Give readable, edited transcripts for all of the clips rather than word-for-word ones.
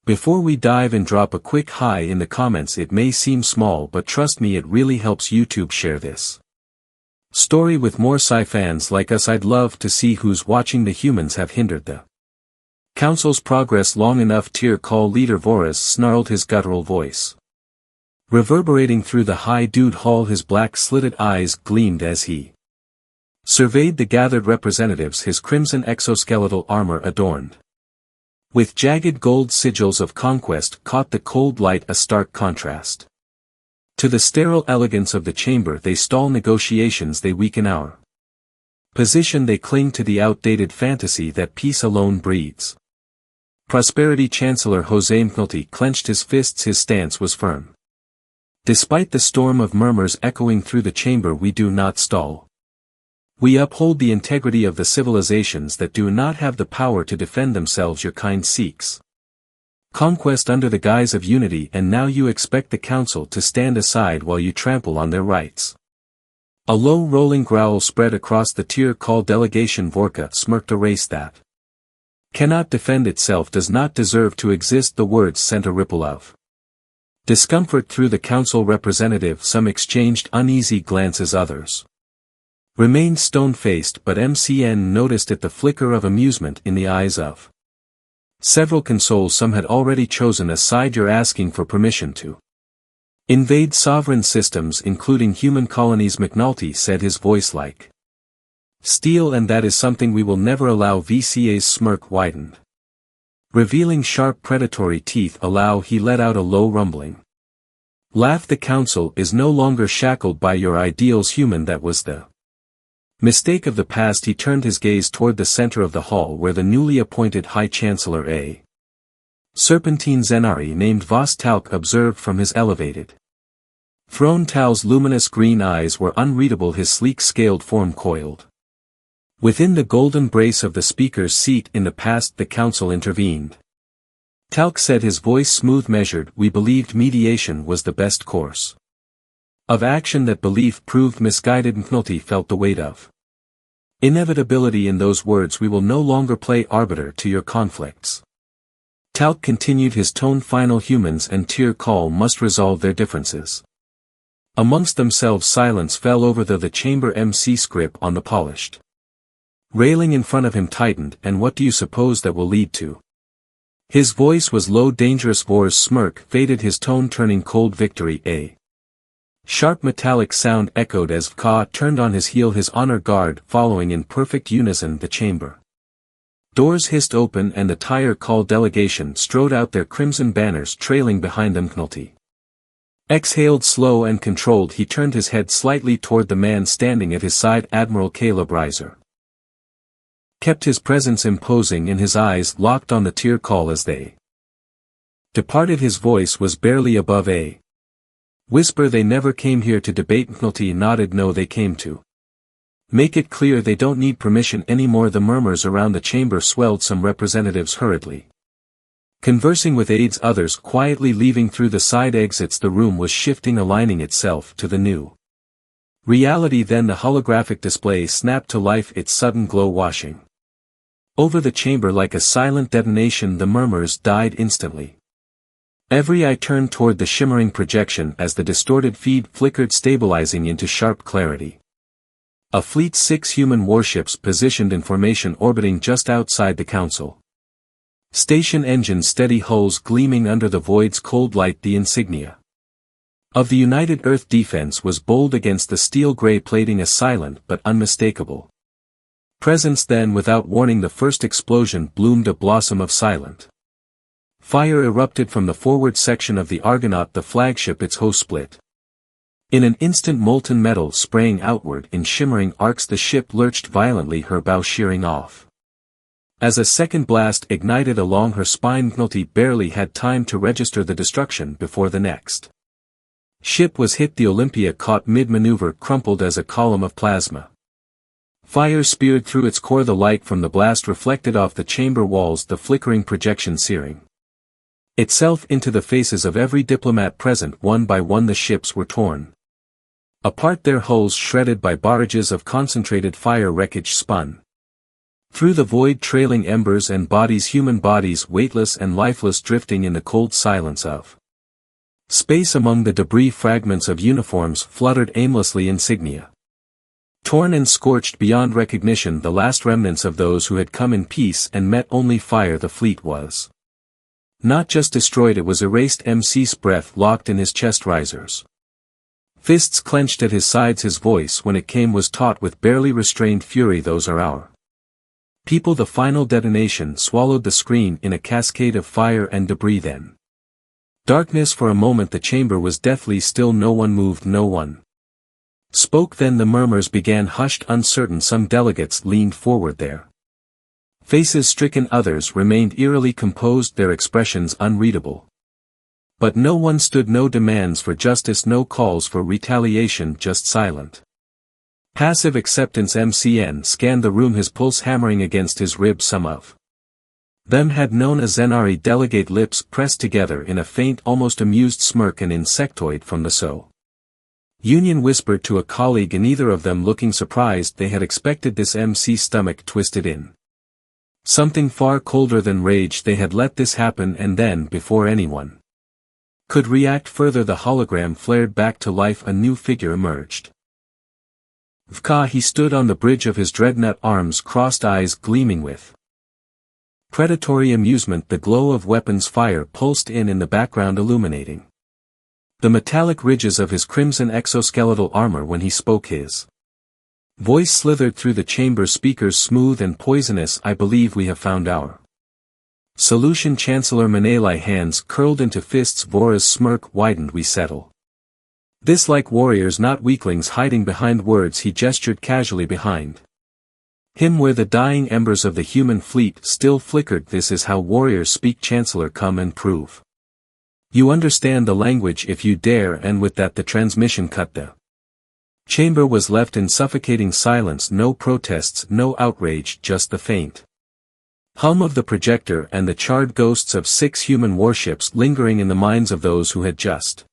Before we dive and drop a quick hi in the comments, it may seem small but trust me, it really helps YouTube share this story with more sci fans like us. I'd love to see who's watching. The humans have hindered the Council's progress long enough. Tier call leader Voras snarled, his guttural voice reverberating through the high dude hall. His black slitted eyes gleamed as he surveyed the gathered representatives, his crimson exoskeletal armor adorned with jagged gold sigils of conquest caught the cold light, a stark contrast to the sterile elegance of the chamber. They stall negotiations, they weaken our position, they cling to the outdated fantasy that peace alone breeds prosperity. Chancellor Jose McNulty clenched his fists, his stance was firm. Despite the storm of murmurs echoing through the chamber, we do not stall. We uphold the integrity of the civilizations that do not have the power to defend themselves. Your kind seeks conquest under the guise of unity, and now you expect the council to stand aside while you trample on their rights. A low rolling growl spread across the tier call delegation. Vorka smirked. A race that cannot defend itself does not deserve to exist. The words sent a ripple of discomfort through the council representative. Some exchanged uneasy glances, others remained stone-faced, but MCN noticed it, the flicker of amusement in the eyes of several consoles. Some had already chosen a side. You're asking for permission to invade sovereign systems, including human colonies, McNulty said, his voice like steel, and that is something we will never allow. VCA's smirk widened, revealing sharp predatory teeth. Allow, he let out a low rumbling laugh. The council is no longer shackled by your ideals, human. That was the mistake of the past. He turned his gaze toward the center of the hall, where the newly appointed High Chancellor A. Serpentine Zenari named Vos Talc observed from his elevated throne. Tal's luminous green eyes were unreadable, his sleek scaled form coiled within the golden brace of the speaker's seat. In the past the council intervened, Talc said, his voice smooth measured. We believed mediation was the best course of action. That belief proved misguided. McNulty felt the weight of inevitability in those words. We will no longer play arbiter to your conflicts. Talc continued, his tone final. Humans and tier call must resolve their differences amongst themselves. Silence fell over the chamber. MC script on the polished railing in front of him tightened. And what do you suppose that will lead to? His voice was low, dangerous. Vor's smirk faded, his tone turning cold. Victory. A sharp metallic sound echoed as Vka turned on his heel, his honor guard following in perfect unison. The chamber doors hissed open, and the tire call delegation strode out, their crimson banners trailing behind them. McNulty exhaled, slow and controlled. He turned his head slightly toward the man standing at his side. Admiral Caleb Reiser kept his presence imposing, and his eyes locked on the tier call as they departed. His voice was barely above a whisper. They never came here to debate. McNulty nodded. No, they came to make it clear they don't need permission anymore. The murmurs around the chamber swelled, some representatives hurriedly conversing with aides, others quietly leaving through the side exits. The room was shifting, aligning itself to the new reality. Then the holographic display snapped to life, its sudden glow washing over the chamber like a silent detonation. The murmurs died instantly. Every eye turned toward the shimmering projection as the distorted feed flickered, stabilizing into sharp clarity. A fleet, 6 human warships positioned in formation, orbiting just outside the council station, engines steady, hulls gleaming under the void's cold light. The insignia of the United Earth Defense was bold against the steel gray plating, a silent but unmistakable presence. Then, without warning, the first explosion bloomed, a blossom of silent fire erupted from the forward section of the Argonaut, the flagship. Its hose split in an instant, molten metal spraying outward in shimmering arcs. The ship lurched violently, her bow shearing off as a second blast ignited along her spine. McNulty barely had time to register the destruction before the next ship was hit. The Olympia, caught mid-maneuver, crumpled as a column of plasma fire speared through its core. The light from the blast reflected off the chamber walls, the flickering projection searing itself into the faces of every diplomat present. One by one the ships were torn apart, their hulls shredded by barrages of concentrated fire. Wreckage spun Through the void trailing embers and bodies, human bodies weightless and lifeless drifting in the cold silence of space. Among the debris fragments of uniforms fluttered aimlessly insignia. Torn and scorched beyond recognition, the last remnants of those who had come in peace and met only fire. The fleet was not just destroyed, it was erased. MC's breath locked in his chest risers. Fists clenched at his sides, his voice when it came was taut with barely restrained fury. Those are our people. The final detonation swallowed the screen in a cascade of fire and debris. Then darkness. For a moment the chamber was deathly still. No one moved, no one spoke. Then the murmurs began, hushed, uncertain. Some delegates leaned forward, their faces stricken, others remained eerily composed, their expressions unreadable. But no one stood, no demands for justice, no calls for retaliation, just silent passive acceptance. MCN scanned the room, his pulse hammering against his ribs. Some of them had known a Zenari delegate, lips pressed together in a faint, almost amused smirk. An insectoid from the Union whispered to a colleague, and either of them looking surprised. They had expected this. MC's stomach twisted in something far colder than rage. They had let this happen, and then, before anyone could react further, the hologram flared back to life. A new figure emerged. Vka. He stood on the bridge of his dreadnought, arms crossed, eyes gleaming with predatory amusement. The glow of weapons fire pulsed in the background, illuminating the metallic ridges of his crimson exoskeletal armor. When he spoke, his voice slithered through the chamber's speakers, smooth and poisonous. I believe we have found our solution. Chancellor Menelai, hands curled into fists. Vora's smirk widened. We settle this like warriors, not weaklings, hiding behind words. He gestured casually behind him where the dying embers of the human fleet still flickered. This is how warriors speak. Chancellor, come and prove you understand the language if you dare. And with that the transmission cut. The chamber was left in suffocating silence. No protests, no outrage, just the faint hum of the projector and the charred ghosts of 6 human warships lingering in the minds of those who had just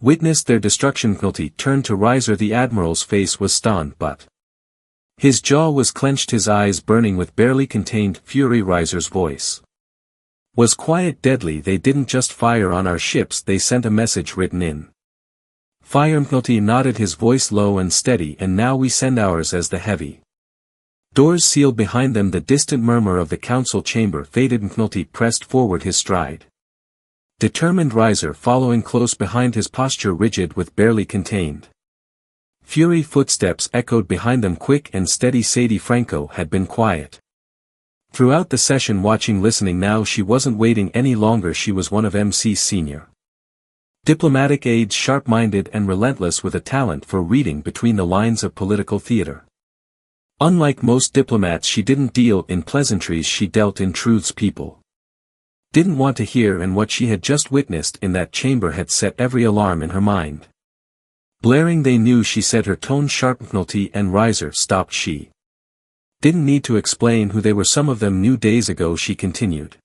witnessed their destruction. Guilty turned to Riser. The admiral's face was stern, but his jaw was clenched, his eyes burning with barely contained fury. Riser's voice was quiet, deadly. They didn't just fire on our ships, they sent a message written in fire. Guilty nodded, his voice low and steady. And now we send ours. As the heavy doors sealed behind them, the distant murmur of the council chamber faded. Guilty pressed forward, his stride determined, Riser following close behind, his posture rigid with barely contained fury. Footsteps echoed behind them, quick and steady. Sadie Franco had been quiet throughout the session, watching, listening. Now she wasn't waiting any longer. She was one of MC's senior diplomatic aides, sharp-minded and relentless, with a talent for reading between the lines of political theater. Unlike most diplomats, she didn't deal in pleasantries, she dealt in truths people didn't want to hear, and what she had just witnessed in that chamber had set every alarm in her mind blaring. They knew, she said, her tone sharp. Guilty and Riser stopped. She didn't need to explain who they were. Some of them knew days ago. She continued,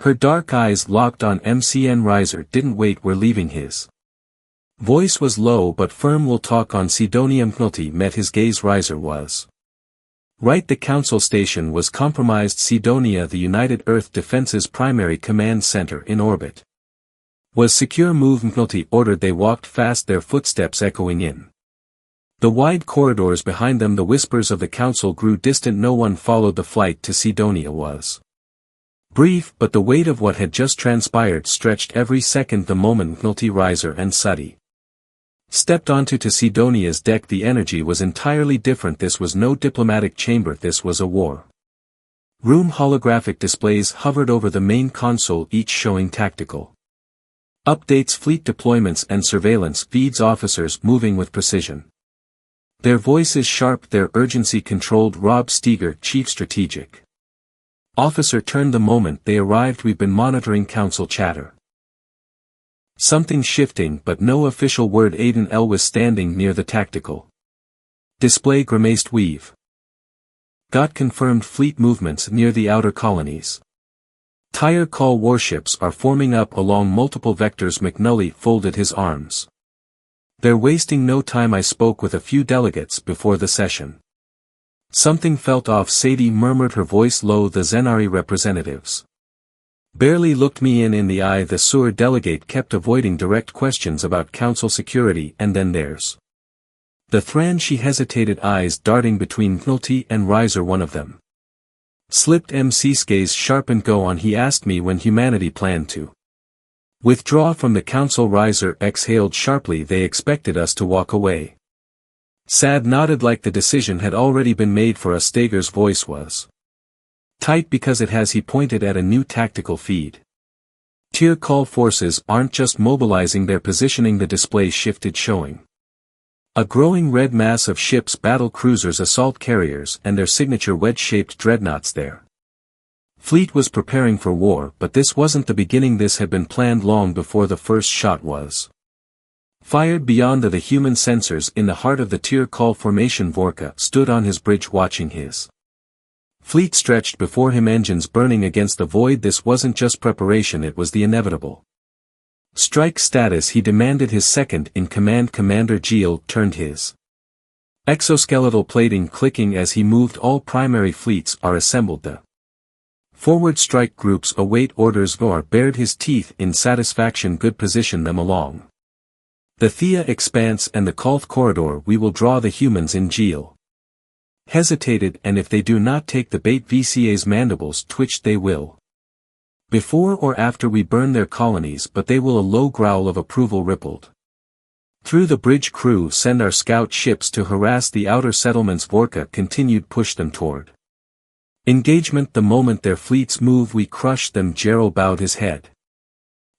her dark eyes locked on MCN. Riser didn't wait. We're leaving. His voice was low but firm. We'll talk on Sidonia. Guilty met his gaze. Riser was right. The council station was compromised. Sidonia, the United Earth Defense's primary command center in orbit, was secure. Move. Guilty ordered. They walked fast, their footsteps echoing in the wide corridors behind them. The whispers of the council grew distant. No one followed. The flight to Sidonia was brief, but the weight of what had just transpired stretched every second. The moment Guilty, Riser and Suddy stepped onto to Sidonia's deck, the energy was entirely different. This was no diplomatic chamber, this was a war room. Holographic displays hovered over the main console, each showing tactical updates, fleet deployments and surveillance feeds, officers moving with precision, their voices sharp, their urgency controlled. Rob Steger, chief strategic officer, turned the moment they arrived. We've been monitoring council chatter. Something shifting, but no official word. Aiden L. was standing near the tactical display, grimaced. We've got confirmed fleet movements near the outer colonies. Tire call warships are forming up along multiple vectors. McNully folded his arms. They're wasting no time. I spoke with a few delegates before the session. Something felt off. Sadie murmured, her voice low. The Zenari representatives barely looked me in the eye. The Sur delegate kept avoiding direct questions about council security, and then there's the Thran. She hesitated, eyes darting between Gnulti and Riser. One of them slipped. MC's gaze sharpened. Go on. He asked me when humanity planned to withdraw from the council. Riser exhaled sharply. They expected us to walk away. Sad nodded like the decision had already been made for us. Stager's voice was tight because it has. He pointed at a new tactical feed. Tier call forces aren't just mobilizing, they're positioning. The display shifted, showing a growing red mass of ships, battle cruisers, assault carriers, and their signature wedge-shaped dreadnoughts. Their fleet was preparing for war, but this wasn't the beginning. This had been planned long before the first shot was fired. Beyond the human sensors, in the heart of the tier call formation, Vorka stood on his bridge watching his fleet stretched before him, engines burning against the void. This wasn't just preparation, it was the inevitable strike status. He demanded his second in command. Commander Geel turned, his exoskeletal plating clicking as he moved. All primary fleets are assembled. The forward strike groups await orders. Vor bared his teeth in satisfaction. Good, position them along the Thea Expanse and the Kolth corridor. We will draw the humans in. Geel hesitated, and if they do not take the bait. VCA's mandibles twitched. They will. Before or after we burn their colonies, but they will. A low growl of approval rippled through the bridge crew. Send our scout ships to harass the outer settlements. Vorka continued, push them toward engagement. The moment their fleets move, we crush them. Gerald bowed his head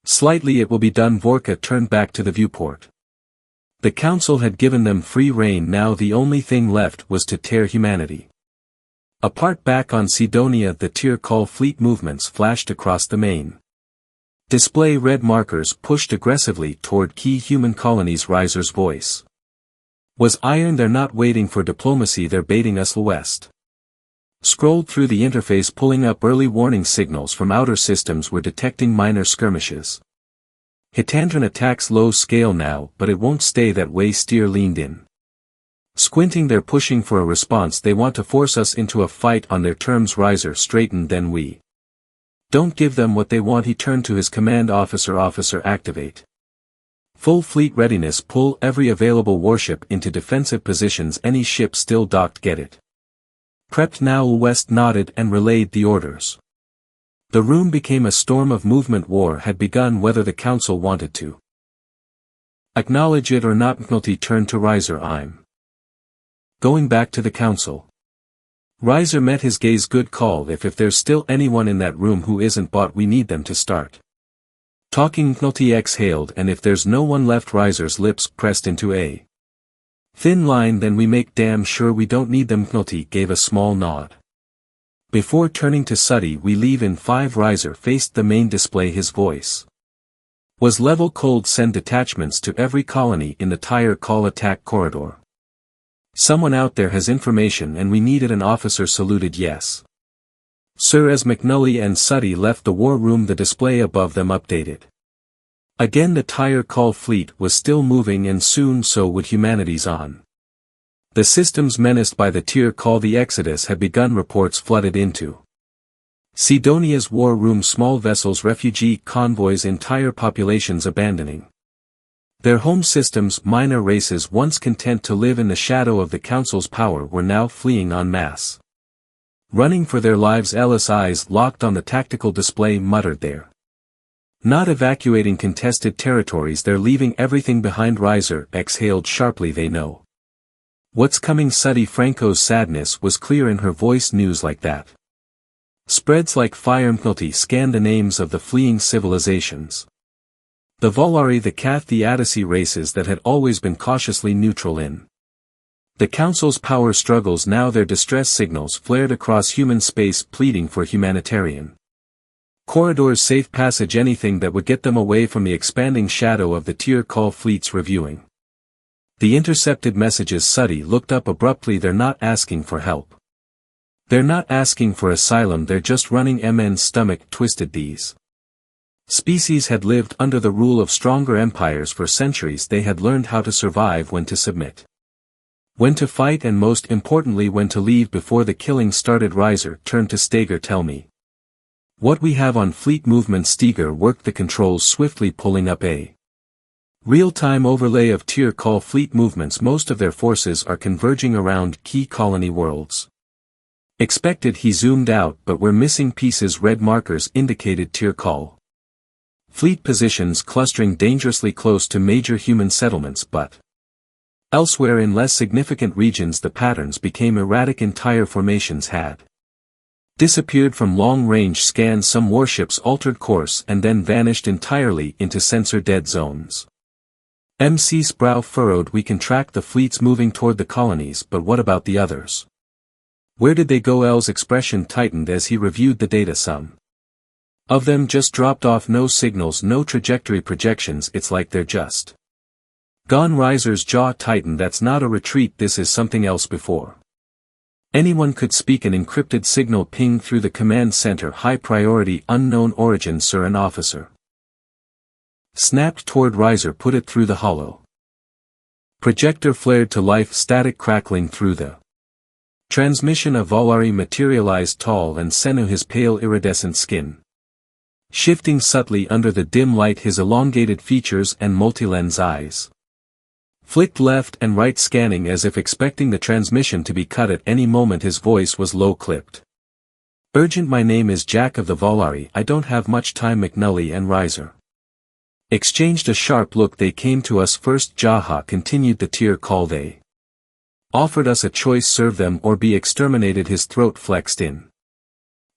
slightly. It will be done. Vorka turned back to the viewport. The council had given them free rein. Now the only thing left was to tear humanity apart. Back on Sidonia, the tier call fleet movements flashed across the main display. Red markers pushed aggressively toward key human colonies. Riser's voice was iron. They're not waiting for diplomacy, they're baiting us. West scrolled through the interface, pulling up early warning signals from outer systems. We're detecting minor skirmishes. Hitandran attacks low scale now, but it won't stay that way. Steer leaned in. Squinting, they're pushing for a response. They want to force us into a fight on their terms. Riser straightened. Then we don't give them what they want. He turned to his command officer. Officer, activate full fleet readiness. Pull every available warship into defensive positions. Any ship still docked, get it prepped now. West nodded and relayed the orders. The room became a storm of movement. War had begun, whether the council wanted to acknowledge it or not. Gnulti turned to Riser. I'm going back to the council. Riser met his gaze. Good call. If there's still anyone in that room who isn't bought, we need them to start talking. Gnulti exhaled. And if there's no one left. Riser's lips pressed into a thin line. Then we make damn sure we don't need them. Gnulti gave a small nod. Before turning to Suddy, we leave in 5. Riser faced the main display. His voice was level. Cold. Send detachments to every colony in the tire call attack corridor. Someone out there has information and we need it. An officer saluted. Yes, sir. As McNully and Suddy left the war room, the display above them updated. Again, the tire call fleet was still moving, and soon so would humanity's on the systems menaced by the tier call. The exodus had begun. Reports flooded into Sidonia's war room. Small vessels, refugee convoys, entire populations abandoning their home systems. Minor races once content to live in the shadow of the council's power were now fleeing en masse, running for their lives. Ellis, eyes locked on the tactical display, muttered, they're not evacuating contested territories, they're leaving everything behind. Riser exhaled sharply. They know what's coming. Suddy Franco's sadness was clear in her voice. News like that spreads like fire. Gnulti scanned the names of the fleeing civilizations. The Volari, the Cath, the Odyssey, races that had always been cautiously neutral in the Council's power struggles. Now their distress signals flared across human space, pleading for humanitarian corridors, safe passage, anything that would get them away from the expanding shadow of the tier call fleets. Reviewing the intercepted messages, Suddy looked up abruptly. They're not asking for help. They're not asking for asylum, they're just running. MN's stomach twisted. These species had lived under the rule of stronger empires for centuries. They had learned how to survive, when to submit. When to fight and most importantly when to leave before the killing started. Riser turned to Steger. Tell me what we have on fleet movement. Steger worked the controls swiftly, pulling up a real-time overlay of tier call fleet movements. Most of their forces are converging around key colony worlds. Expected. He zoomed out, but we're missing pieces. Red markers indicated tier call fleet positions clustering dangerously close to major human settlements, but elsewhere in less significant regions the patterns became erratic. Entire formations had disappeared from long-range scans. Some warships altered course and then vanished entirely into sensor dead zones. MC's brow furrowed. We can track the fleets moving toward the colonies, but what about the others? Where did they go? L's expression tightened as he reviewed the data. Some of them just dropped off. No signals, no trajectory projections. It's like they're just gone. Riser's jaw tightened. That's not a retreat, this is something else. Before anyone could speak, an encrypted signal pinged through the command center. High priority, unknown origin, sir. An officer snapped toward Riser. Put it through the hollow projector. Flared to life, static crackling through the transmission. A Volari materialized, tall and sinew, his pale iridescent skin shifting subtly under the dim light. His elongated features and multi-lens eyes flicked left and right, scanning as if expecting the transmission to be cut at any moment. His voice was low-clipped. Urgent. My name is Jack of the Volari. I don't have much time. McNully and Riser exchanged a sharp look. They came to us first. Jaha continued the tier call. They offered us a choice, serve them or be exterminated. His throat flexed in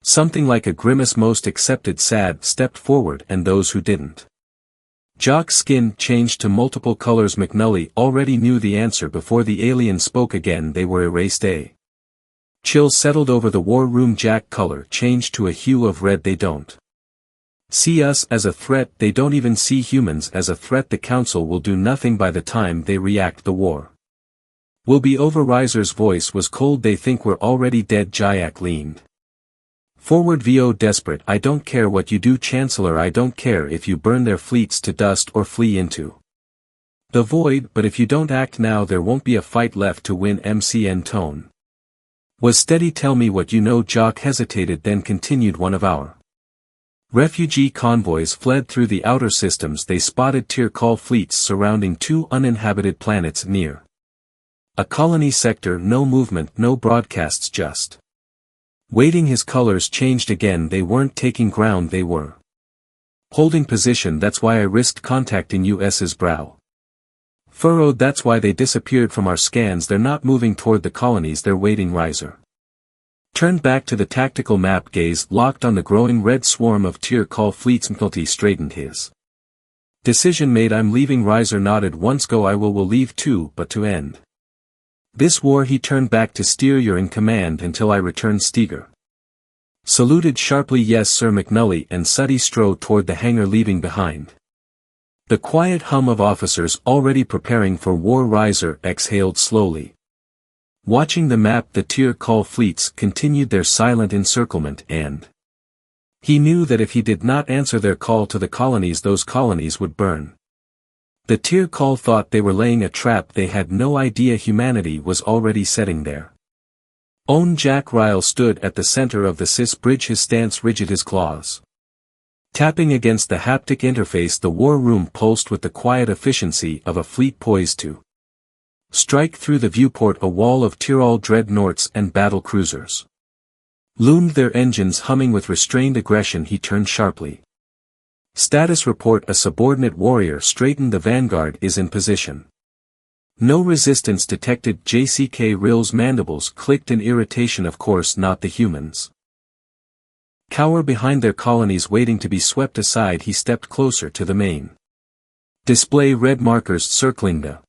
something like a grimace. Most accepted. Sad stepped forward, and those who didn't. Jock's skin changed to multiple colors. McNully already knew the answer before the alien spoke again. They were erased. A chill settled over the war room. Jack color changed to a hue of red. They don't see us as a threat. They don't even see humans as a threat. The council will do nothing. By the time they react, the war will be over. Riser's voice was cold. They think we're already dead. Jayak leaned forward. VO desperate. I don't care what you do, Chancellor. I don't care if you burn their fleets to dust or flee into the void, but if you don't act now there won't be a fight left to win. MCN tone was steady. Tell me what you know. Jock hesitated, then continued. One of our refugee convoys fled through the outer systems. They spotted tier call fleets surrounding 2 uninhabited planets near a colony sector. No movement, no broadcasts, just waiting. His colors changed again. They weren't taking ground, they were holding position. That's why I risked contacting US's brow furrowed. That's why they disappeared from our scans. They're not moving toward the colonies, they're waiting. Riser turned back to the tactical map, gaze locked on the growing red swarm of tier call fleets. McNulty straightened. His decision made. I'm leaving. Riser nodded. Once go I will leave too, but to end this war. He turned back to Steer. You're in command until I return. Steger saluted sharply. Yes sir. McNully and Suddy strode toward the hangar, leaving behind the quiet hum of officers already preparing for war. Riser exhaled slowly. Watching the map, the tier call fleets continued their silent encirclement, and he knew that if he did not answer their call to the colonies, those colonies would burn. The tier call thought they were laying a trap. They had no idea humanity was already setting their own. Jack Ryle stood at the center of the CIS bridge, his stance rigid, his claws tapping against the haptic interface. The war room pulsed with the quiet efficiency of a fleet poised to strike through the viewport. A wall of Tyrol dreadnoughts and battle cruisers loomed, their engines humming with restrained aggression. He turned sharply. Status report. A subordinate warrior straightened. The vanguard is in position. No resistance detected. JCK Rill's mandibles clicked in irritation. Of course not. The humans cower behind their colonies, waiting to be swept aside. He stepped closer to the main display. Red markers circling the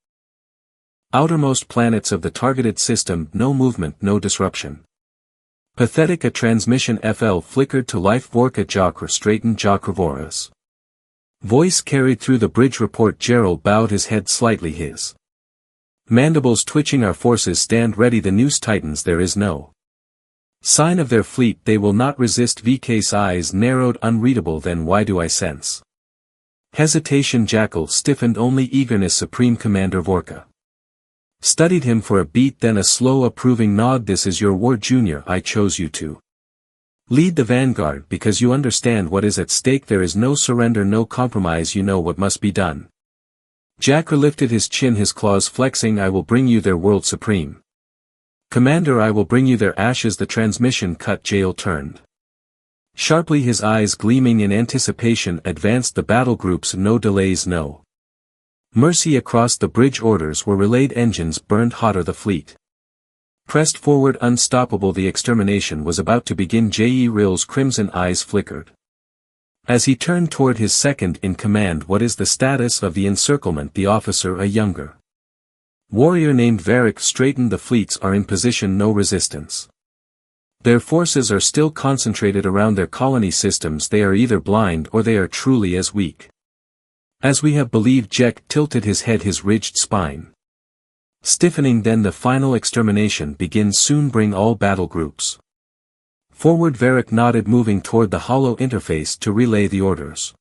outermost planets of the targeted system. No movement, no disruption. Pathetic. A transmission FL flickered to life. Vorka Jakra straightened. Jakravora's voice carried through the bridge report. Gerald bowed his head slightly, his mandibles twitching. Our forces stand ready. The noose tightens. There is no sign of their fleet. They will not resist. VK's eyes narrowed. Unreadable. Then why do I sense hesitation? Jackal stiffened. Only eagerness. Supreme Commander Vorka Studied him for a beat, then a slow approving nod. This is your war, Junior. I chose you to lead the vanguard because you understand what is at stake. There is no surrender, no compromise. You know what must be done. Jack lifted his chin, his claws flexing. I will bring you their world supreme. Commander, I will bring you their ashes. The transmission cut. Jael turned sharply, his eyes gleaming in anticipation. Advanced the battle groups. No delays, no mercy. Across the bridge orders were relayed. Engines burned hotter. The fleet pressed forward unstoppable. The extermination was about to begin. Ril's crimson eyes flickered as he turned toward his second-in-command. What is the status of the encirclement? The officer, a younger warrior named Varric, straightened. The fleets are in position. No resistance. Their forces are still concentrated around their colony systems. They are either blind or they are truly as weak as we have believed. Jack tilted his head, his ridged spine stiffening. Then the final extermination begins soon. Bring all battle groups forward. Varric nodded, moving toward the hollow interface to relay the orders.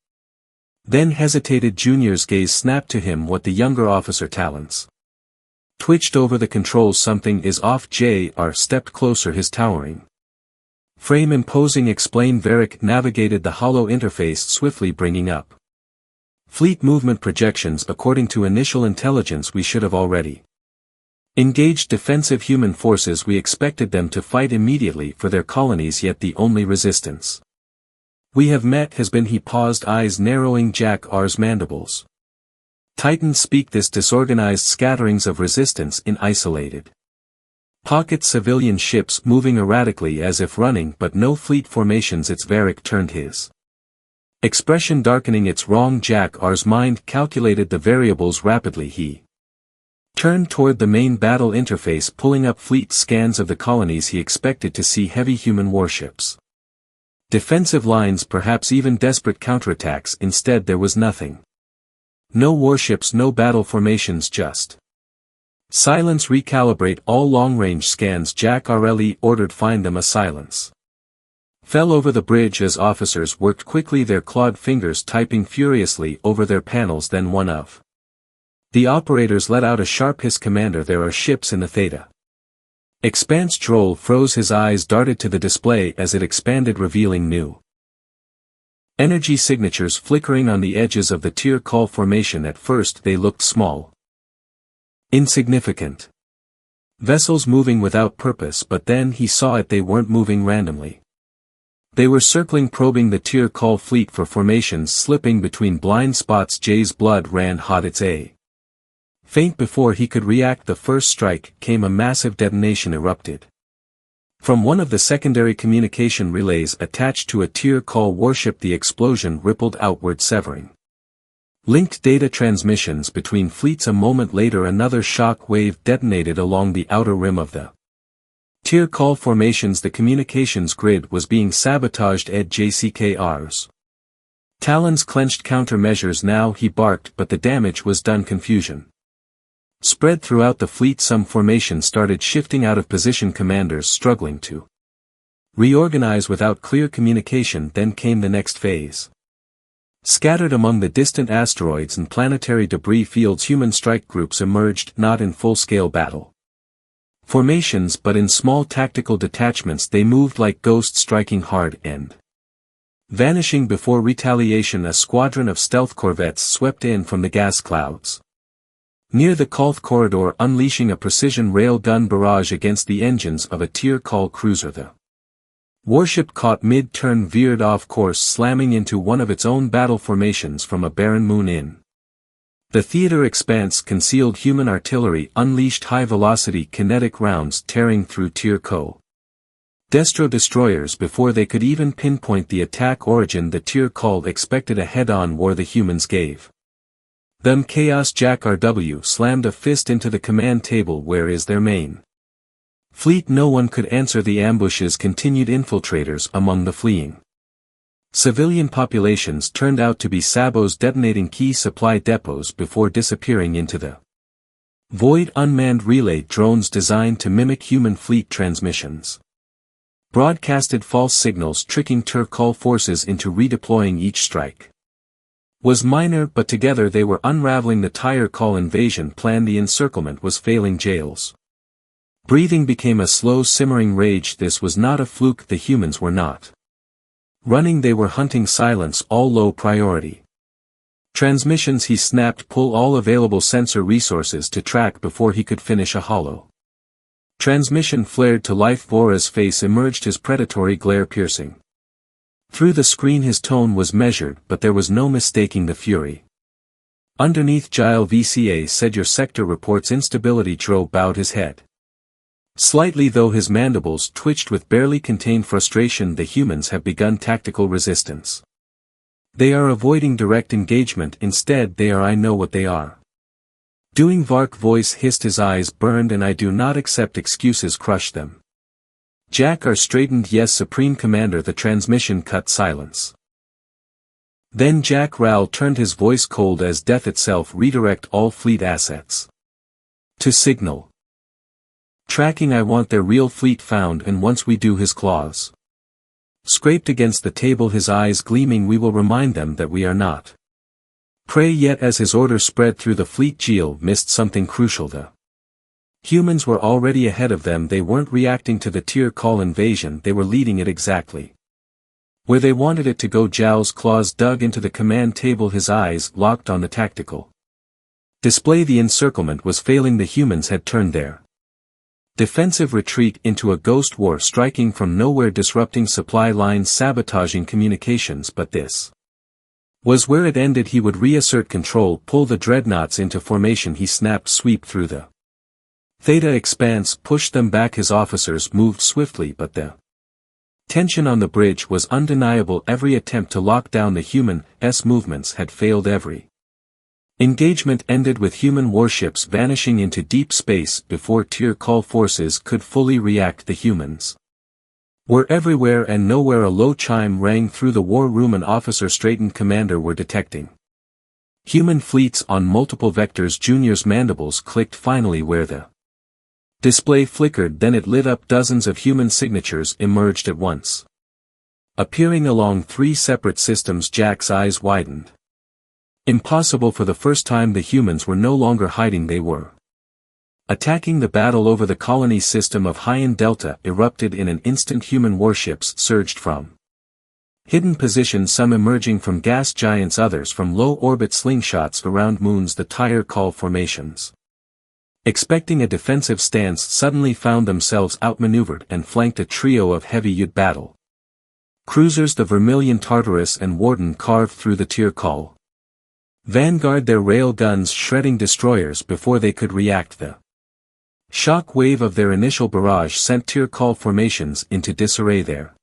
Then hesitated. Junior's gaze snapped to him what the younger officer talents twitched over the controls. Something is off. J.R. stepped closer, his towering frame imposing. Explain. Varric navigated the hollow interface swiftly, bringing up fleet movement projections. According to initial intelligence, we should have already engaged defensive human forces. We expected them to fight immediately for their colonies, yet the only resistance we have met has been. He paused, eyes narrowing. Jack.R.'s mandibles tightened. Speak. This disorganized scatterings of resistance in isolated pockets. Civilian ships moving erratically as if running, but no fleet formations. It's Varric turned, his expression darkening. It's wrong. Jack.R.'s mind calculated the variables rapidly. He turned toward the main battle interface, pulling up fleet scans of the colonies. He expected to see heavy human warships, defensive lines, perhaps even desperate counterattacks. Instead there was nothing. No warships, no battle formations, just silence. Recalibrate all long-range scans. Jack.R.L.E. ordered. Find them. A silence fell over the bridge as officers worked quickly, their clawed fingers typing furiously over their panels. Then one of the operators let out a sharp hiss. Commander, there are ships in the Theta expanse. Droll froze, his eyes darted to the display as it expanded, revealing new energy signatures flickering on the edges of the tier call formation. At first they looked small, insignificant vessels moving without purpose, but then he saw it. They weren't moving randomly. They were circling, probing the tier call fleet for formations, slipping between blind spots. Jay's blood ran hot. It's a faint. Before he could react, the first strike came. A massive detonation erupted from one of the secondary communication relays attached to a tier call warship. The explosion rippled outward, severing linked data transmissions between fleets. A moment later another shock wave detonated along the outer rim of the tier call formations. The communications grid was being sabotaged. JCKR's talons clenched. Countermeasures now, he barked, but the damage was done. Confusion spread throughout the fleet. Some formations started shifting out of position, commanders struggling to reorganize without clear communication. Then came the next phase. Scattered among the distant asteroids and planetary debris fields, human strike groups emerged, not in full-scale battle formations but in small tactical detachments. They moved like ghosts, striking hard and vanishing before retaliation. A squadron of stealth corvettes swept in from the gas clouds near the Kolth corridor, unleashing a precision rail gun barrage against the engines of a tier call cruiser. The warship caught mid-turn, veered off course, slamming into one of its own battle formations from a barren moon. In the theater expanse, concealed human artillery unleashed high-velocity kinetic rounds, tearing through tier co destro destroyers before they could even pinpoint the attack origin. The tier call expected a head-on war. The humans gave them chaos. Jack.R.W. slammed a fist into the command table. Where is their main fleet? No one could answer. The ambushes continued. Infiltrators among the fleeing civilian populations turned out to be sabos, detonating key supply depots before disappearing into the void. Unmanned relay drones designed to mimic human fleet transmissions broadcasted false signals, tricking tier call forces into redeploying each strike was minor, but together they were unraveling the tire call invasion plan. The encirclement was failing jails. Breathing became a slow simmering rage. This was not a fluke. The humans were not running, they were hunting. Silence, all low priority. Transmissions, he snapped. Pull all available sensor resources to track before he could finish a hollow transmission flared to life. Vora's face emerged, his predatory glare piercing through the screen. His tone was measured, but there was no mistaking the fury underneath. Gile VCA said, your sector reports instability. Dro bowed his head slightly, though his mandibles twitched with barely contained frustration. The humans have begun tactical resistance. They are avoiding direct engagement. Instead they are, I know what they are doing. Vark voice hissed, his eyes burned. And I do not accept excuses. Crush them. Jack R straightened. Yes, Supreme Commander. The transmission cut. Silence. Then Jack Ral turned, his voice cold as death itself. Redirect all fleet assets to signal tracking. I want their real fleet found, and once we do, his claws scraped against the table, his eyes gleaming. We will remind them that we are not prey yet. As his order spread through the fleet, Gile missed something crucial. The humans were already ahead of them. They weren't reacting to the tier call invasion, they were leading it exactly where they wanted it to go. Zhao's claws dug into the command table, his eyes locked on the tactical display. The encirclement was failing. The humans had turned their defensive retreat into a ghost war, striking from nowhere, disrupting supply lines, sabotaging communications. But this was where it ended. He would reassert control, pull the dreadnoughts into formation. He snapped, sweep through the Theta expanse, pushed them back. His officers moved swiftly, but the tension on the bridge was undeniable. Every attempt to lock down the human-s movements had failed. Every engagement ended with human warships vanishing into deep space before tier call forces could fully react. The humans were everywhere and nowhere. A low chime rang through the war room. An officer straightened. Commander, we're detecting human fleets on multiple vectors. Junior's mandibles clicked finally where the display flickered, then it lit up. Dozens of human signatures emerged at once, appearing along 3 separate systems. Jack's eyes widened. Impossible. For the first time the humans were no longer hiding, they were attacking. The battle over the colony system of Hyen Delta erupted in an instant. Human warships surged from hidden positions, some emerging from gas giants, others from low-orbit slingshots around moons. The tire call formations, expecting a defensive stance, suddenly found themselves outmaneuvered and flanked. A trio of heavy U.T. battle cruisers, the Vermilion Tartarus and Warden, carved through the tier call vanguard, their rail guns shredding destroyers before they could react. The shock wave of their initial barrage sent tier call formations into disarray. Their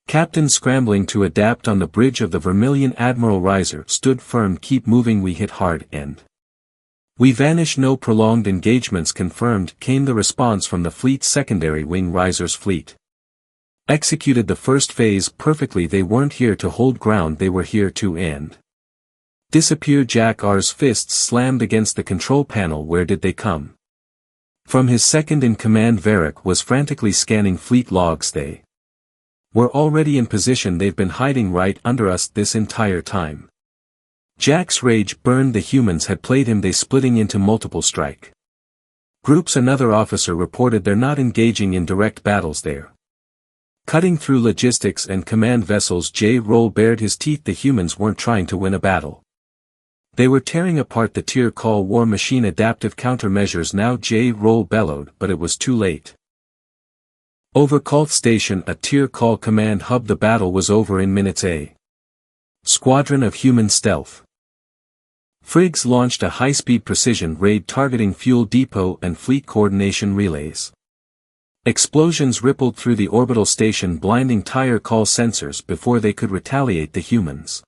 captain, scrambling to adapt on the bridge of the Vermilion, Admiral Riser, stood firm. Keep moving, we hit hard and we vanish. No prolonged engagements confirmed, came the response from the fleet's secondary wing. Riser's fleet executed the first phase perfectly. They weren't here to hold ground, they were here to end. Disappear. Jack R's fists slammed against the control panel. Where did they come from? His second-in-command Varric was frantically scanning fleet logs. They were already in position. They've been hiding right under us this entire time. Jack's rage burned. The humans had played him. They splitting into multiple strike groups. Another officer reported they're not engaging in direct battles, they're cutting through logistics and command vessels. J. Roll bared his teeth. The humans weren't trying to win a battle. They were tearing apart the tier call war machine. Adaptive countermeasures now. J. Roll bellowed, but it was too late. Over Colt Station, a tier call command hub. The battle was over in minutes. A squadron of human stealth frigs launched a high-speed precision raid targeting fuel depot and fleet coordination relays. Explosions rippled through the orbital station, blinding tire call sensors before they could retaliate. The humans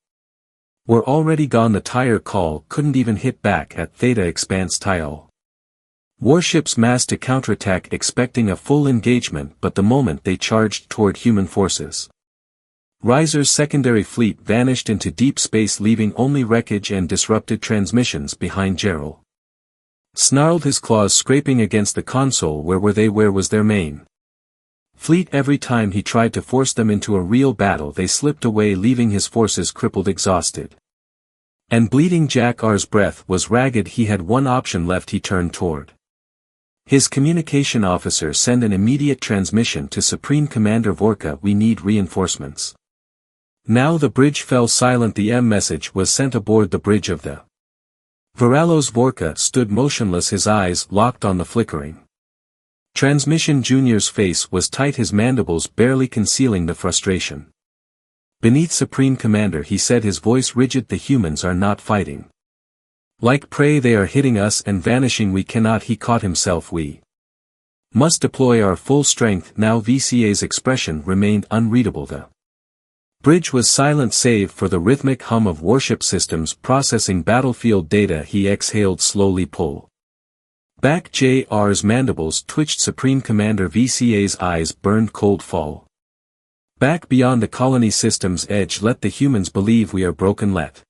were already gone. The tire call couldn't even hit back at Theta Expanse Tile. Warships massed to counterattack, expecting a full engagement, but the moment they charged toward human forces, Riser's secondary fleet vanished into deep space, leaving only wreckage and disrupted transmissions behind. Gerald snarled, his claws scraping against the console. Where were they? Where was their main fleet? Every time he tried to force them into a real battle, they slipped away, leaving his forces crippled, exhausted. And bleeding Jack R's breath was ragged. He had one option left. He turned toward his communication officer. Send an immediate transmission to Supreme Commander Vorka. We need reinforcements. Now the bridge fell silent. The message was sent aboard the bridge of the Varalos. Vorka stood motionless, his eyes locked on the flickering transmission. Junior's face was tight, his mandibles barely concealing the frustration. Beneath Supreme Commander, he said, his voice rigid, the humans are not fighting like prey, they are hitting us and vanishing. We cannot. He caught himself. We must deploy our full strength now. VCA's expression remained unreadable. The bridge was silent save for the rhythmic hum of warship systems processing battlefield data. He exhaled slowly. Pull back. JR's mandibles twitched. Supreme Commander VCA's eyes burned cold. Fall back beyond the colony system's edge. Let the humans believe we are broken. Let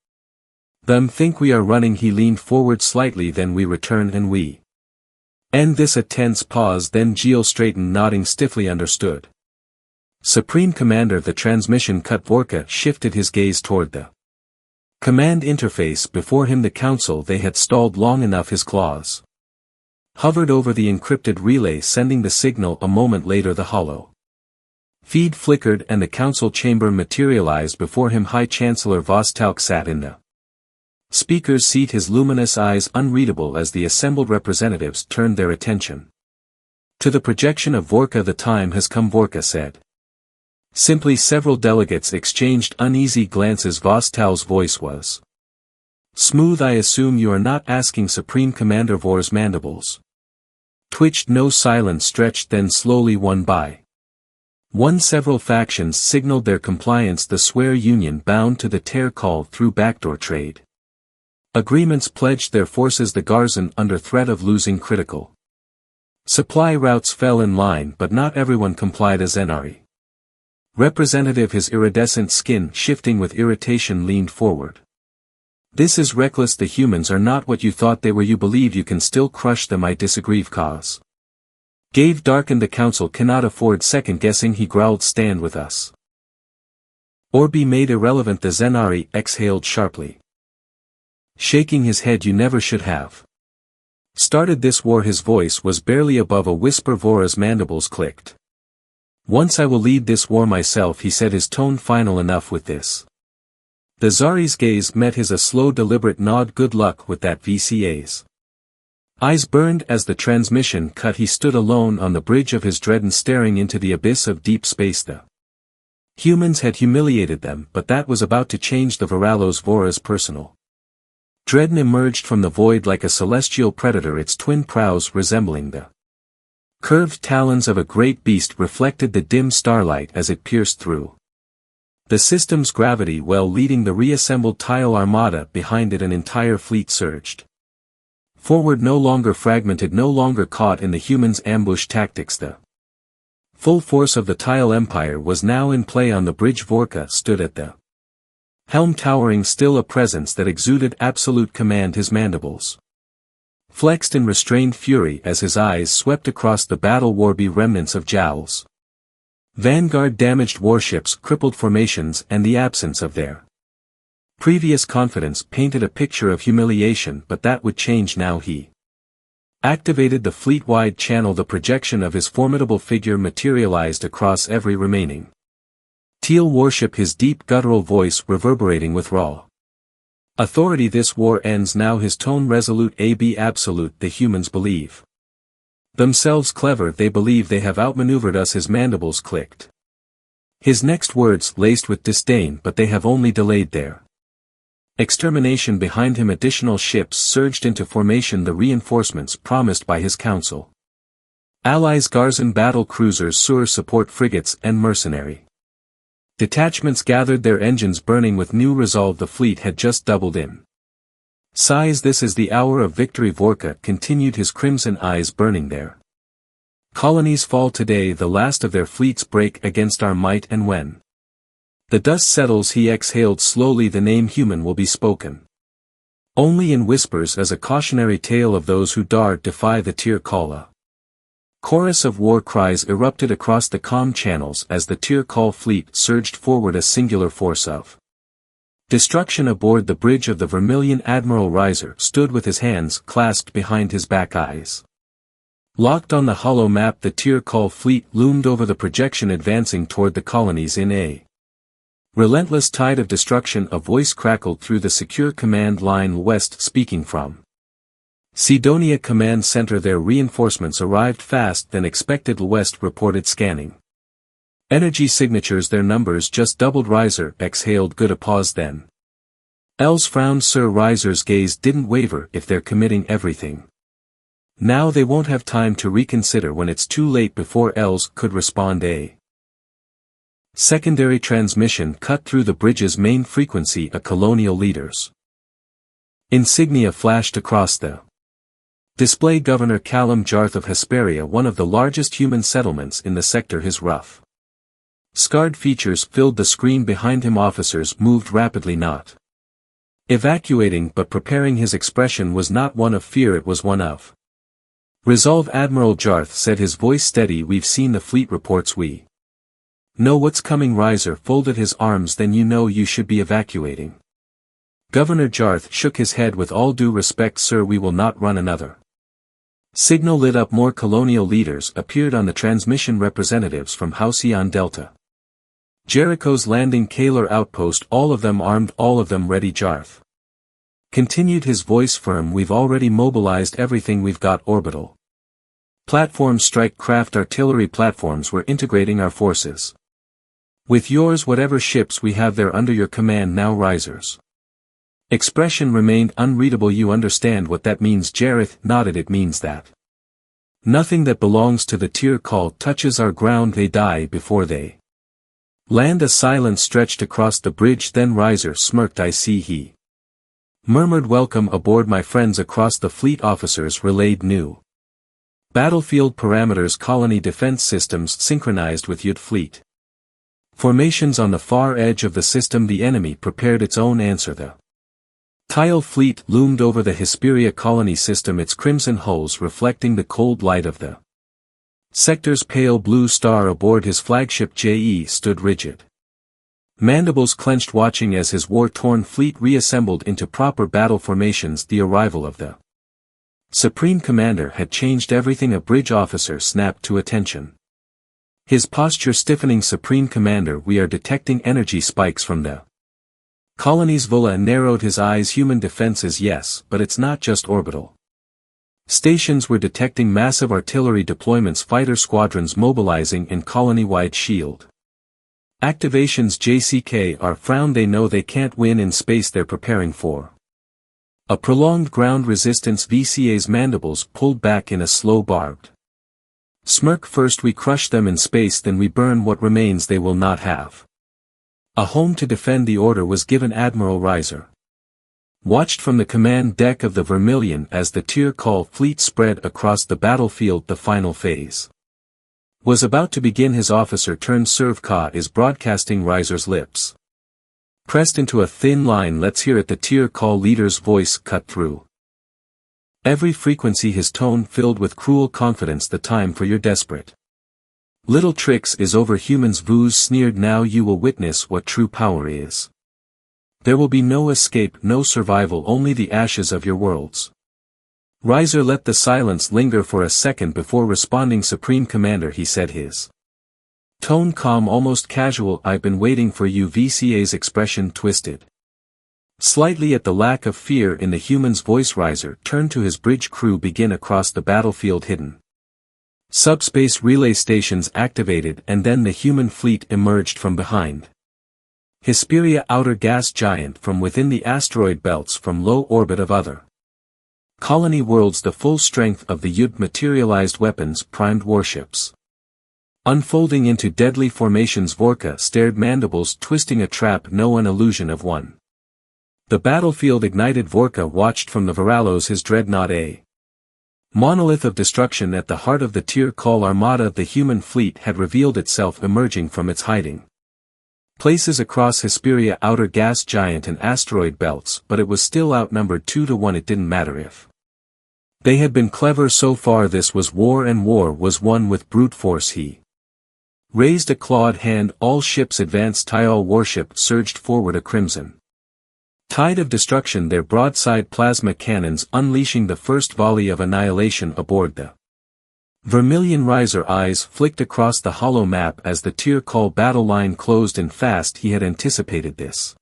them think we are running. He leaned forward slightly. Then we return and we end this. A tense pause, then Geo straightened, nodding stiffly. Understood, Supreme Commander. The transmission cut. Vorka shifted his gaze toward the command interface before him. The council. They had stalled long enough. His claws hovered over the encrypted relay, sending the signal. A moment later the hollow feed flickered and the council chamber materialized before him. High Chancellor Vostalk sat in the speaker's seat, his luminous eyes unreadable as the assembled representatives turned their attention to the projection of Vorka. The time has come, Vorka said simply. Several delegates exchanged uneasy glances. Vostal's voice was smooth. I assume you are not asking. Supreme Commander Vor's mandibles twitched. No. Silence stretched, then slowly one by one several factions signaled their compliance. The Swear Union bound to the Tear call through backdoor trade agreements pledged their forces. The Garzan under threat of losing critical supply routes fell in line, but not everyone complied. As Zenari representative, his iridescent skin shifting with irritation, leaned forward. This is reckless. The humans are not what you thought they were. You believe you can still crush them. I disagree. Cause gave darkened. The council cannot afford second guessing. He growled, stand with us or be made irrelevant. The Zenari exhaled sharply, shaking his head. You never should have started this war. His voice was barely above a whisper. Vora's mandibles clicked. Once I will lead this war myself, he said, his tone final. Enough with this. The Zari's gaze met his, a slow deliberate nod. Good luck with that. VCA's eyes burned as the transmission cut. He stood alone on the bridge of his dread and staring into the abyss of deep space. The humans had humiliated them, but that was about to change. The Varalos. Vora's personal dread emerged from the void like a celestial predator, its twin prows resembling the curved talons of a great beast reflected the dim starlight as it pierced through the system's gravity well, leading the reassembled Tile Armada behind it. An entire fleet surged forward, no longer fragmented, no longer caught in the humans' ambush tactics. The full force of the Tile Empire was now in play on the bridge. Vorka stood at the helm, towering still, a presence that exuded absolute command. His mandibles flexed in restrained fury as his eyes swept across the battle-warby remnants of Jowls. Vanguard, damaged warships, crippled formations, and the absence of their previous confidence painted a picture of humiliation, but that would change now. He activated the fleet-wide channel. The projection of his formidable figure materialized across every remaining Teal warship, his deep guttural voice reverberating with raw authority. This war ends now. His tone resolute. Ab absolute. The humans believe themselves clever. They believe they have outmaneuvered us. His mandibles clicked. His next words laced with disdain, but they have only delayed their extermination. Behind him additional ships surged into formation, the reinforcements promised by his council allies. Garzan battle cruisers, Sur support frigates, and mercenary detachments gathered, their engines burning with new resolve. The fleet had just doubled in size. This is the hour of victory. Vorka continued, his crimson eyes burning. Their colonies fall today, the last of their fleets break against our might, and when the dust settles, he exhaled slowly, the name human will be spoken only in whispers as a cautionary tale of those who dare defy the Tyr call. A chorus of war cries erupted across the comm channels as the Tyr call fleet surged forward, a singular force of Destruction aboard the bridge of the Vermilion. Admiral Riser stood with his hands clasped behind his back eyes. Locked on the hollow map, the Tyrcol fleet loomed over the projection, advancing toward the colonies in a relentless tide of destruction. A voice crackled through the secure command line. West speaking from Cydonia Command Center. Their reinforcements arrived fast than expected. West reported, scanning energy signatures. Their numbers just doubled. Riser exhaled. Good. A pause then. Els frowned. Sir. Riser's gaze didn't waver. If they're committing everything now, they won't have time to reconsider when it's too late. Before Els could respond, a secondary transmission cut through the bridge's main frequency. A colonial leader's insignia flashed across the display. Governor Callum Jarth of Hesperia, one of the largest human settlements in the sector. His rough, scarred features filled the screen behind him. Officers moved rapidly, not evacuating but preparing. His expression was not one of fear, it was one of resolve. Admiral Jarth said, his voice steady, we've seen the fleet reports, we know what's coming. Riser folded his arms. Then you know you should be evacuating. Governor Jarth shook his head. With all due respect, sir, we will not run another signal lit up. More colonial leaders appeared on the transmission. Representatives from Halcyon Delta, Jericho's Landing, Kalar Outpost, all of them armed, all of them ready. Jarth continued, his voice firm, we've already mobilized everything we've got. Orbital platforms, strike craft, artillery platforms. We're integrating our forces with yours. Whatever ships we have, they're under your command now. Riser's expression remained unreadable. You understand what that means? Jareth nodded. It means that nothing that belongs to the Tyrcol touches our ground. They die before they land. A silence stretched across the bridge. Then Riser smirked. I see, he murmured. Welcome aboard, my friends. Across the fleet, officers relayed new battlefield parameters. Colony defense systems synchronized with Yud fleet formations on the far edge of the system. The enemy prepared its own answer. The Tile fleet loomed over the Hesperia colony system, its crimson hulls reflecting the cold light of the sector's pale blue star. Aboard his flagship, J.E. stood rigid, mandibles clenched, watching as his war-torn fleet reassembled into proper battle formations. The arrival of the Supreme Commander had changed everything. A bridge officer snapped to attention, his posture stiffening. Supreme Commander, we are detecting energy spikes from the colonies. Vula narrowed his eyes. Human defenses, yes, but it's not just orbital stations. We're detecting massive artillery deployments, fighter squadrons mobilizing, and colony-wide shield activations. JCKR frowned. They know they can't win in space. They're preparing for a prolonged ground resistance. VCA's mandibles pulled back in a slow barbed smirk. First we crush them in space, then we burn what remains. They will not have a home to defend. The order was given. Admiral Riser watched from the command deck of the Vermilion as the Tyrcol fleet spread across the battlefield. The final phase was about to begin. His officer-turned-serve is broadcasting. Riser's lips pressed into a thin line. Let's hear it. The Tyrcol leader's voice cut through every frequency, his tone filled with cruel confidence. The time for your desperate little tricks is over. Humans, Vuz sneered. Now you will witness what true power is. There will be no escape, no survival, only the ashes of your worlds. Riser let the silence linger for a second before responding. Supreme Commander, he said, his tone calm, almost casual. I've been waiting for you. VCA's expression twisted slightly at the lack of fear in the human's voice. Riser turned to his bridge crew. Begin. Across the battlefield, hidden subspace relay stations activated, and then the human fleet emerged from behind Hesperia, outer gas giant from within the asteroid belts from low orbit of other colony worlds. The full strength of the Yud materialized, weapons, primed warships unfolding into deadly formations. Vorka stared, mandibles twisting. A trap, no, an illusion of one. The battlefield ignited. Vorka watched from the Veralos, his dreadnought a monolith of destruction at the heart of the Tyrcol armada. The human fleet had revealed itself, emerging from its hiding places across Hesperia, outer gas giant and asteroid belts, but it was still outnumbered 2-1. It didn't matter if they had been clever so far. This was war, and war was won with brute force. He raised a clawed hand. All ships advanced. Tyal warship surged forward. A crimson Tide of destruction, their broadside plasma cannons unleashing the first volley of annihilation aboard the Vermilion. Riser eyes flicked across the hollow map as the tier call battle line closed in fast. He had anticipated this.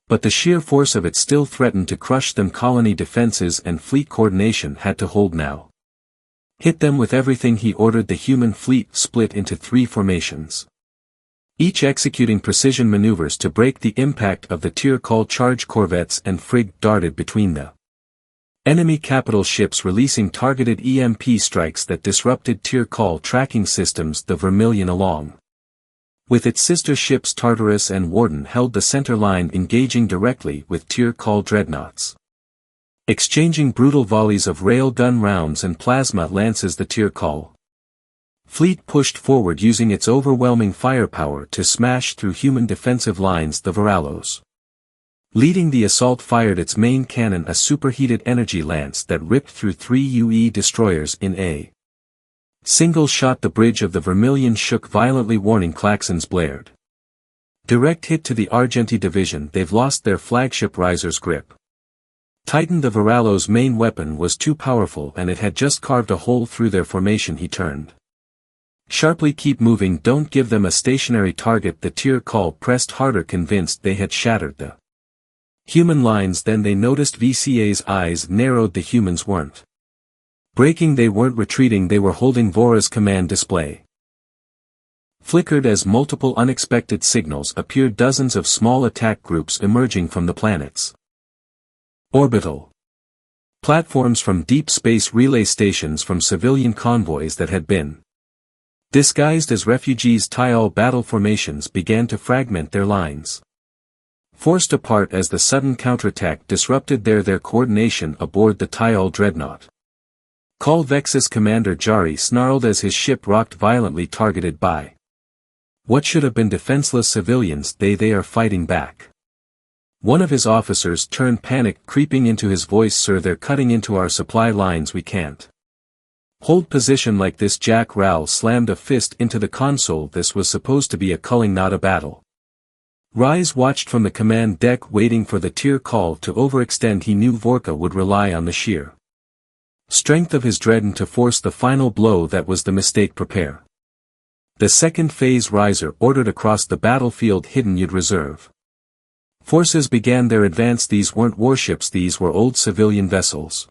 But the sheer force of it still threatened to crush them. Colony defenses and fleet coordination had to hold now. Hit them with everything, he ordered. The human fleet split into 3 formations, each executing precision maneuvers to break the impact of the tier call. Charge corvettes and frigate darted between the enemy capital ships, releasing targeted EMP strikes that disrupted tier call tracking systems. The Vermilion, along with its sister ships Tartarus and Warden, held the center line, engaging directly with tier call dreadnoughts, exchanging brutal volleys of rail gun rounds and plasma lances. The tier call fleet pushed forward, using its overwhelming firepower to smash through human defensive lines. The Varallos, leading the assault, fired its main cannon, a superheated energy lance that ripped through 3 UE destroyers in a single shot. The bridge of the Vermilion shook violently, warning klaxons blared. Direct hit to the Argenti division. They've lost their flagship. Riser's grip tightened. The Varallos' main weapon was too powerful and it had just carved a hole through their formation. He turned sharply. Keep moving, don't give them a stationary target. The tier call pressed harder, convinced they had shattered the human lines. Then they noticed VCA's eyes narrowed. The humans weren't breaking, they weren't retreating, they were holding. Vora's command display flickered as multiple unexpected signals appeared, dozens of small attack groups emerging from the planet's orbital platforms, from deep space relay stations, from civilian convoys that had been disguised as refugees. Tyal battle formations began to fragment, their lines forced apart as the sudden counterattack disrupted their coordination aboard the Tyal dreadnought. Call Vexus commander Jari snarled as his ship rocked violently, targeted by what should have been defenseless civilians. They are fighting back. One of his officers turned, panic creeping into his voice. Sir, they're cutting into our supply lines, we can't hold position like this. Jack Rowell slammed a fist into the console. This was supposed to be a culling, not a battle. Rise watched from the command deck, waiting for the tier call to overextend. He knew Vorka would rely on the sheer strength of his dread to force the final blow. That was the mistake. Prepare. The second phase. Riser ordered across the battlefield. Hidden Yud reserve forces began their advance. These weren't warships, these were old civilian vessels,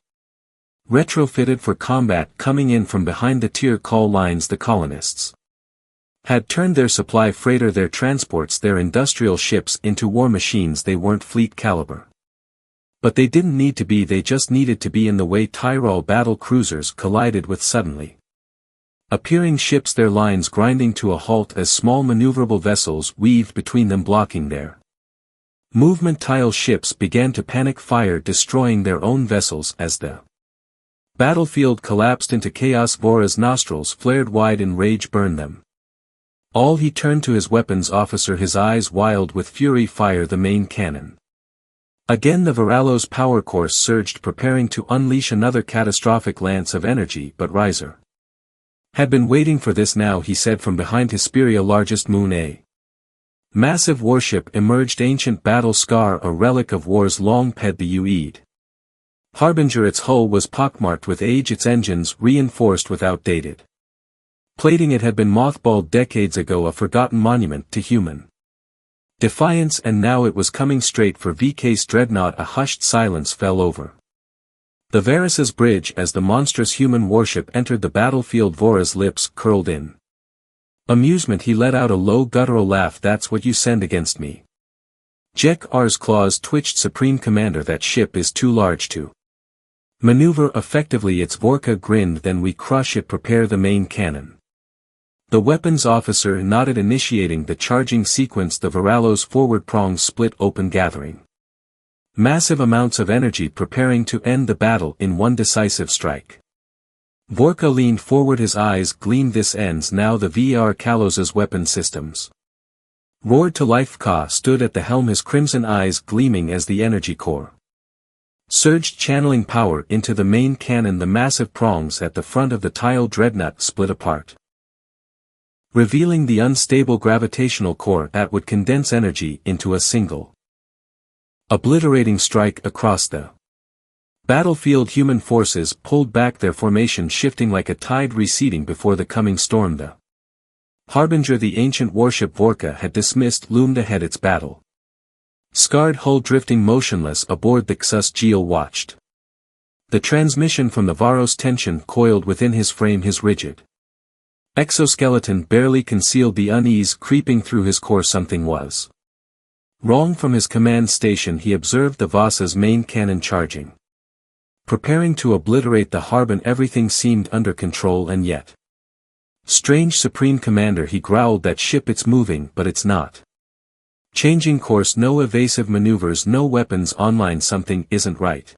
retrofitted for combat, coming in from behind the tier call lines. The colonists had turned their supply freighter, their transports, their industrial ships into war machines. They weren't fleet caliber, but they didn't need to be, they just needed to be in the way. Tyrol battle cruisers collided with suddenly appearing ships, their lines grinding to a halt as small maneuverable vessels weaved between them, blocking their movement. Tile ships began to panic fire, destroying their own vessels as the battlefield collapsed into chaos. Vora's nostrils flared wide in rage, burn them all. He turned to his weapons officer, his eyes wild with fury. Fire the main cannon. Again the Varallos' power core surged, preparing to unleash another catastrophic lance of energy. But Riser had been waiting for this now. He said from behind Hesperia, largest moon, a massive warship emerged, ancient battle scar, a relic of wars long ped. The Ueed Harbinger. Its hull was pockmarked with age, its engines reinforced with outdated plating. It had been mothballed decades ago, a forgotten monument to human defiance, and now it was coming straight for VK's dreadnought. A hushed silence fell over the Varus's bridge as the monstrous human warship entered the battlefield. Vora's lips curled in amusement. He let out a low guttural laugh. That's what you send against me? Jek R's claws twitched. Supreme Commander, that ship is too large to maneuver effectively. Its Vorka grinned. Then we crush it. Prepare the main cannon. The weapons officer nodded, initiating the charging sequence. The Varallos' forward prongs split open, gathering massive amounts of energy, preparing to end the battle in one decisive strike. Vorka leaned forward, his eyes gleamed. This ends now. The VR Kalos's weapon systems roared to life. Ka stood at the helm, his crimson eyes gleaming as the energy core surged, channeling power into the main cannon. The massive prongs at the front of the Tile dreadnought split apart, revealing the unstable gravitational core that would condense energy into a single Obliterating strike across the battlefield. Human forces pulled back, their formation shifting like a tide receding before the coming storm. The Harbinger, the ancient warship Vorka had dismissed, loomed ahead, its battle scarred hull drifting motionless aboard the Xus. Geo watched the transmission from the Varos, tension coiled within his frame, his rigid exoskeleton barely concealed the unease creeping through his core. Something was wrong. From his command station he observed the Vasa's main cannon charging, preparing to obliterate the Harbin. Everything seemed under control, and yet, strange Supreme Commander, he growled, that ship, it's moving, but it's not changing course. No evasive maneuvers, no weapons online. Something isn't right.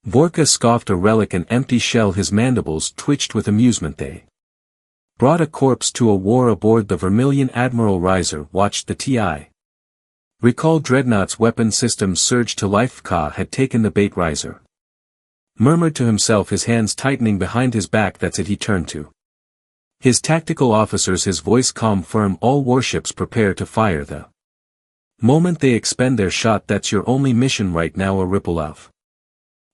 Vorka scoffed, a relic, an empty shell. His mandibles twitched with amusement. They brought a corpse to a war aboard the Vermilion. Admiral Reiser watched the TI recall Dreadnought's weapon systems surge to life. Ka had taken the bait. Reiser murmured to himself, his hands tightening behind his back. That's it. He turned to his tactical officers, his voice calm, firm. All warships prepare to fire the moment they expend their shot. That's your only mission right now. A ripple of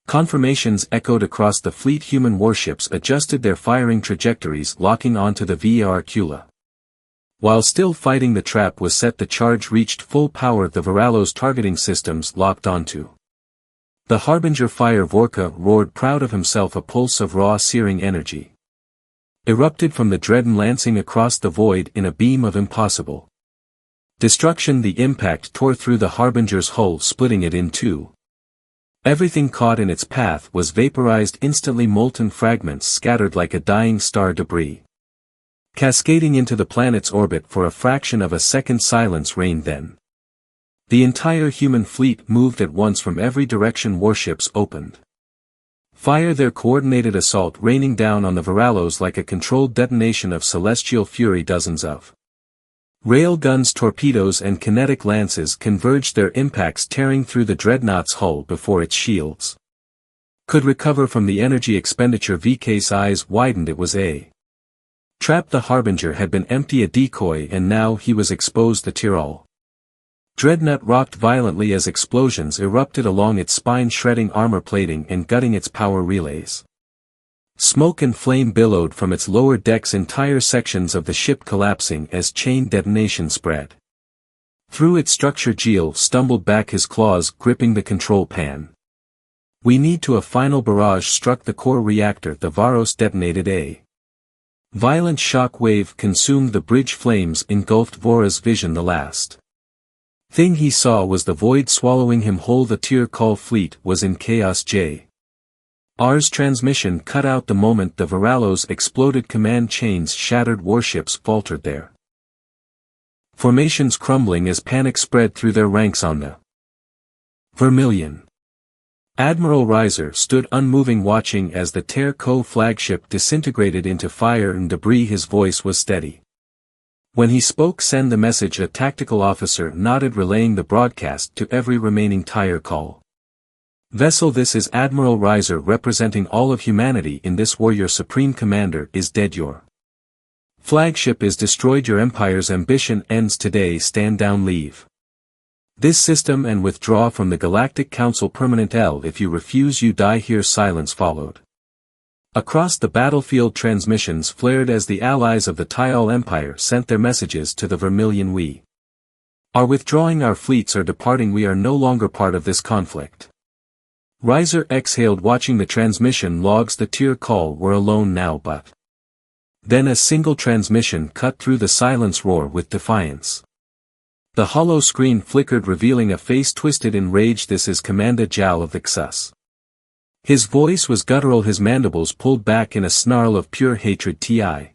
confirmations echoed across the fleet. Human warships adjusted their firing trajectories, locking onto the VAR Kula. While still fighting, the trap was set. The charge reached full power. The Varallo's targeting systems locked onto the Harbinger. Fire. Vorka roared, proud of himself. A pulse of raw, searing energy erupted from the Dreadnought, lancing across the void in a beam of impossible destruction. The impact tore through the Harbinger's hull, splitting it in two. Everything caught in its path was vaporized instantly. Molten fragments scattered like a dying star debris, cascading into the planet's orbit. For a fraction of a second silence reigned, then the entire human fleet moved at once from every direction. Warships opened fire, their coordinated assault raining down on the Varallos like a controlled detonation of celestial fury. Dozens of rail guns, torpedoes and kinetic lances converged, their impacts tearing through the Dreadnought's hull before its shields could recover from the energy expenditure. VK's eyes widened. It was a trap. The Harbinger had been empty, a decoy, and now he was exposed. The Tyrol Dreadnought rocked violently as explosions erupted along its spine, shredding armor plating and gutting its power relays. Smoke and flame billowed from its lower decks, entire sections of the ship collapsing as chain detonation spread through its structure. Geo stumbled back, his claws gripping the control pan. We need to. A final barrage struck the core reactor. The Varos detonated. A violent shock wave consumed the bridge. Flames engulfed Vora's vision. The last thing he saw was the void swallowing him whole. The Tyr Call fleet was in chaos. R's transmission cut out the moment the Varallos exploded. Command chains shattered. Warships faltered, their formations crumbling as panic spread through their ranks on the Vermilion. Admiral Reiser stood unmoving, watching as the Ter Co flagship disintegrated into fire and debris. His voice was steady. When he spoke, "Send the message." A tactical officer nodded, relaying the broadcast to every remaining Tyr Call vessel. "This is Admiral Reiser representing all of humanity in this war. Your Supreme Commander is dead. Your flagship is destroyed. Your Empire's ambition ends today. Stand down, leave this system and withdraw from the Galactic Council Permanent L. If you refuse, you die here." Silence followed. Across the battlefield, transmissions flared as the allies of the Tyal Empire sent their messages to the Vermilion. "We are withdrawing. Our fleets are departing. We are no longer part of this conflict." Reiser exhaled, watching the transmission logs. The Tyr Call were alone now, but then a single transmission cut through the silence, roar with defiance. The hollow screen flickered, revealing a face twisted in rage. "This is Commander Jal of the Xus." His voice was guttural, his mandibles pulled back in a snarl of pure hatred. "Ti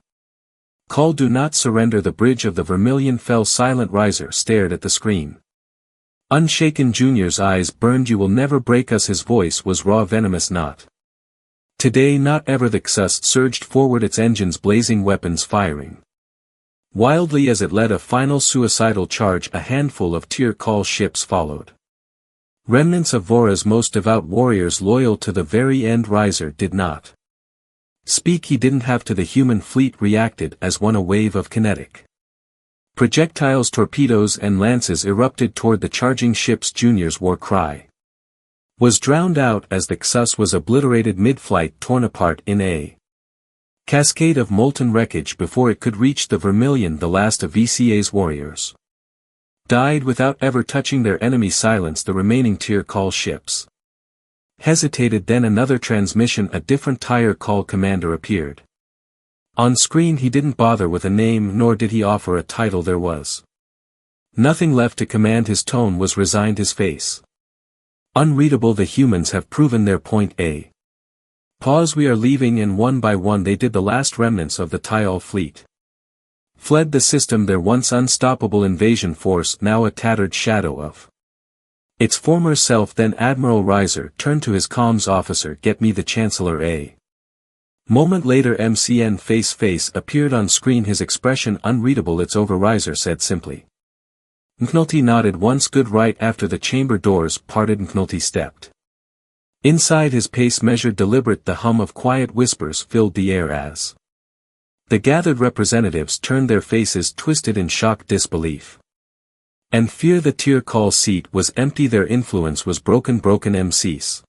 Call, do not surrender." The bridge of the Vermilion fell silent. Reiser stared at the screen. Unshaken. Junior's eyes burned. "You will never break us." His voice was raw, venomous. "Not today, not ever." The Xus surged forward, its engines blazing, weapons firing wildly as it led a final suicidal charge. A handful of Tyr Call ships followed, remnants of Vora's most devout warriors loyal to the very end. Reiser did not speak. He didn't have to. The human fleet reacted as one, a wave of kinetic Projectiles, torpedoes and lances erupted toward the charging ships. Junior's war cry was drowned out as the Xus was obliterated mid-flight, torn apart in a cascade of molten wreckage before it could reach the Vermilion. The last of VCA's warriors died without ever touching their enemy. Silence. The remaining tier call ships hesitated, then another transmission, a different tier call commander appeared. On screen he didn't bother with a name, nor did he offer a title. There was nothing left to command. His tone was resigned, his face unreadable. The humans have proven their point. Pause. We are leaving, and one by one they did. The last remnants of the Tyal fleet fled the system, their once unstoppable invasion force now a tattered shadow of its former self. Then Admiral Reiser turned to his comms officer. Get me the Chancellor. A moment later MCN face appeared on screen, his expression unreadable. It's over, Reiser said simply. McNulty nodded once. Good. Right after the chamber doors parted, McNulty stepped inside, his pace measured, deliberate. The hum of quiet whispers filled the air as the gathered representatives turned, their faces twisted in shocked disbelief and fear. The tier call seat was empty, their influence was broken. MC's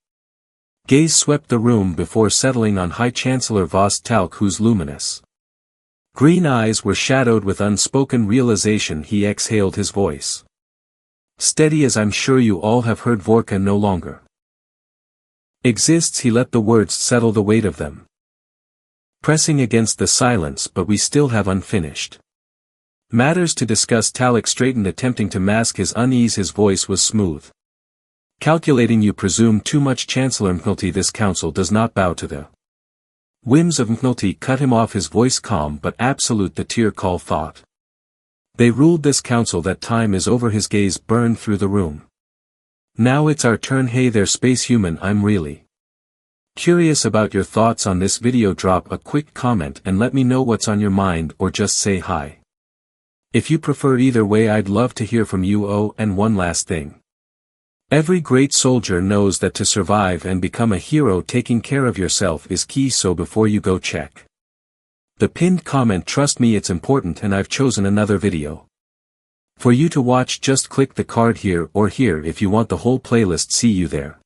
gaze swept the room before settling on High Chancellor Voss Talc, whose luminous green eyes were shadowed with unspoken realization. He exhaled, his voice steady as I'm sure you all have heard. Vorka no longer exists. He let the words settle, the weight of them pressing against the silence. But we still have unfinished matters to discuss. Talc straightened, attempting to mask his unease. His voice was smooth. Calculating. You presume too much, Chancellor McNulty. This council does not bow to the whims of McNulty cut him off, his voice calm but absolute. The tier call thought they ruled this council. That time is over. His gaze burned through the room. Now it's our turn. Hey there, space human, I'm really curious about your thoughts on this video. Drop a quick comment and let me know what's on your mind, or just say hi. If you prefer either way, I'd love to hear from you. Oh, and one last thing. Every great soldier knows that to survive and become a hero, taking care of yourself is key, so before you go, check the pinned comment. Trust me, it's important, and I've chosen another video for you to watch. Just click the card here or here if you want the whole playlist. See you there.